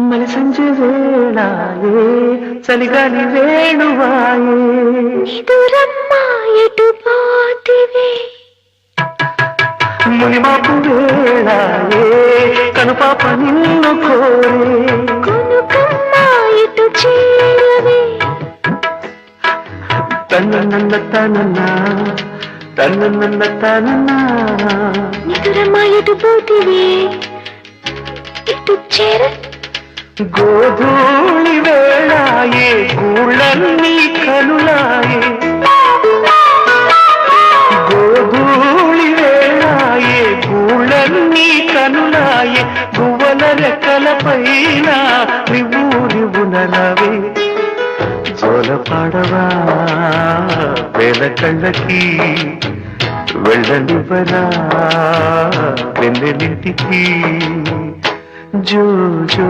మలసంజు వేళాయే చలిగాలి వేణువాయే ఎదురమ్మా ఎటు పోతివే మునిమాపు వేళాయే కనుపాప నిన్ను కోరే కొనుకమ్మా ఎటు చేరవే తన్న తనన్నా తన్న తనన్నా ఎదురమ్మా ఎటు పోతివే ఎటు చేర గోధూళి వేళాయే గూళ్ళన్నీ కనులాయే గోధూళి వేళాయే గూళ్ళన్నీ కనులాయే గువ్వల రెక్కల పైన రివ్వునలవే జోల పాడవా వేల కళ్ళకి వెళ్ళనివ్వరా వెన్నెలింటికి జో జో